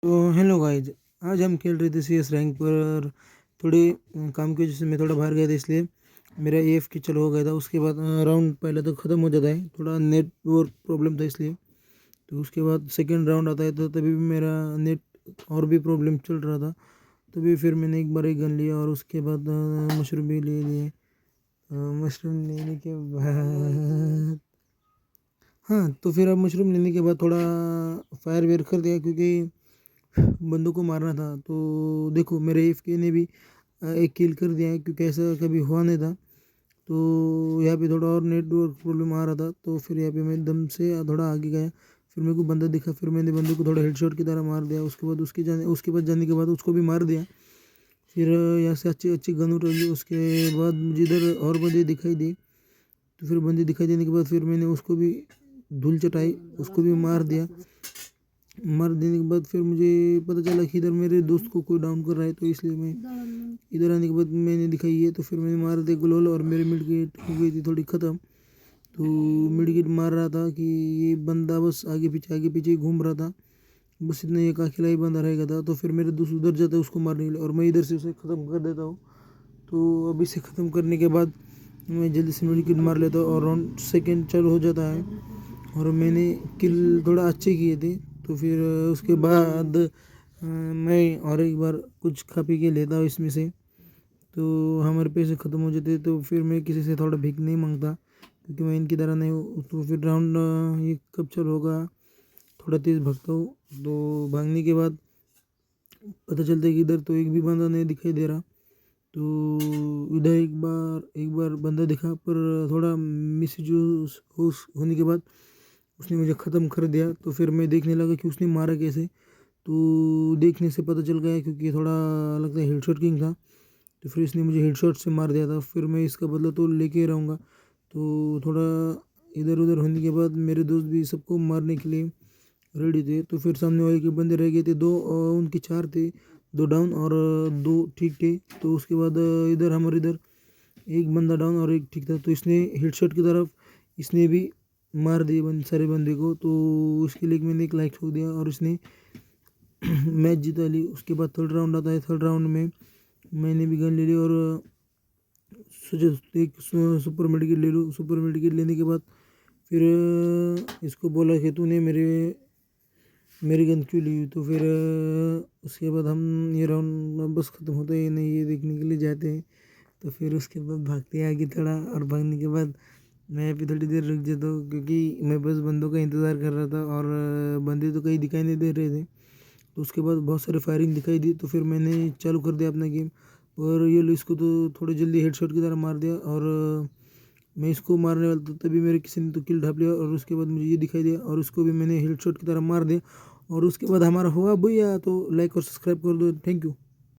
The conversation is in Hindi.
तो हेलो गाइज, आज हम खेल रहे थे CS रैंक पर। थोड़ी काम की वजह से मैं थोड़ा बाहर गया था, इसलिए मेरा AFK चलो हो गया था। उसके बाद राउंड पहले तो ख़त्म हो जाता है, थोड़ा नेटवर्क प्रॉब्लम था इसलिए। तो उसके बाद सेकंड राउंड आता है तो तभी भी मेरा नेट और भी प्रॉब्लम चल रहा था। तभी फिर मैंने एक बार एक गन लिया और उसके बाद मशरूम भी ले लिए। मशरूम लेने के बाद हाँ, तो फिर अब मशरूम लेने के बाद थोड़ा फायर वेयर कर दिया, क्योंकि बंदों को मारना था। तो देखो मेरे AFK ने भी एक किल कर दिया है, क्योंकि ऐसा कभी हुआ नहीं था। तो यहाँ पे थोड़ा और नेटवर्क प्रॉब्लम आ रहा था, तो फिर यहाँ पे मैं दम से थोड़ा आगे गया। फिर मेरे को बंदा दिखा, फिर मैंने बंदे को थोड़ा हेडशॉट की तरह मार दिया। उसके बाद उसके बाद जाने के बाद उसको भी मार दिया। फिर यहाँ से अच्छी अच्छी गन उठाई। उसके बाद मुझे इधर और बंदे दिखाई दिए। तो फिर बंदे दिखाई देने के बाद फिर मैंने उसको भी धूल चटाई, उसको भी मार दिया। मार देने के बाद फिर मुझे पता चला कि इधर मेरे दोस्त को कोई डाउन कर रहा है, तो इसलिए मैं इधर आने के बाद मैंने दिखाई है। तो फिर मैंने मार दिया गुलोल, और मेरी मिड गेट हो गई थी थोड़ी ख़त्म। तो मिड गेट मार रहा था कि ये बंदा बस आगे पीछे ही घूम रहा था, बस इतना एक अकेला ही बंदा रह गया था। तो फिर मेरे दोस्त उधर जाते उसको मारने के लिए, और मैं इधर से उसे ख़त्म कर देता हूँ। तो अभी से ख़त्म करने के बाद मैं जल्दी से मिड गेट मार लेता हूँ और राउंड सेकेंड चालू हो जाता है। और मैंने किल थोड़ा अच्छे किए थे। तो फिर उसके बाद मैं और एक बार कुछ खा पी के लेता हूँ इसमें से। तो हमारे पैसे ख़त्म हो जाते, तो फिर मैं किसी से थोड़ा भीख नहीं मांगता, क्योंकि मैं इनकी तरह नहीं हूँ। तो फिर राउंड ये कब चल होगा, थोड़ा तेज़ भागता हूँ। तो भागने के बाद पता चलता है कि इधर तो एक भी बंदा नहीं दिखाई दे रहा। तो इधर एक बार बंदा दिखा, पर थोड़ा मिस यूज होने के बाद उसने मुझे ख़त्म कर दिया। तो फिर मैं देखने लगा कि उसने मारा कैसे। तो देखने से पता चल गया, क्योंकि थोड़ा लगता है हेडशॉट किंग था। तो फिर इसने मुझे हेडशॉट से मार दिया था। फिर मैं इसका बदला तो लेके रहूँगा। तो थोड़ा इधर उधर होने के बाद मेरे दोस्त भी सबको मारने के लिए रेडी थे। तो फिर सामने वाले के बंदे रह गए थे दो, उनके चार थे, दो डाउन और दो ठीक थे। तो उसके बाद इधर हमारे इधर एक बंदा डाउन और एक ठीक था। तो इसने हेडशॉट की तरफ इसने भी मार दिए सारे बंदे को। तो उसके लिए मैंने एक लाइक ठोक दिया और इसने मैच जीता ली। उसके बाद थर्ड राउंड आता है। थर्ड राउंड में मैंने भी गन ले ली और सोचे एक सुपर मेडिकेट ले लूँ। सुपर मेडिकेट लेने के बाद फिर इसको बोला कि तूने मेरी गन क्यों ली। तो फिर उसके बाद हम ये राउंड बस ख़त्म होता है नहीं, ये देखने के लिए जाते हैं। तो फिर उसके बाद भागते हैं आगे थोड़ा, और भागने के बाद मैं भी थोड़ी देर रुक जाता हूँ, क्योंकि मैं बस बंदों का इंतज़ार कर रहा था और बंदे तो कहीं दिखाई नहीं दे रहे थे। तो उसके बाद बहुत सारे फायरिंग दिखाई दी, तो फिर मैंने चालू कर दिया अपना गेम। और ये लो इसको तो थोड़ी जल्दी हेडशॉट की तरह मार दिया। और मैं इसको मारने वाला था, तभी मेरे किसी ने तो किल ढाप लिया। और उसके बाद मुझे ये दिखाई दिया और उसको भी मैंने हेडशॉट की तरह मार दिया। और उसके बाद हमारा हुआ भैया। तो लाइक और सब्सक्राइब कर दो। Thank you.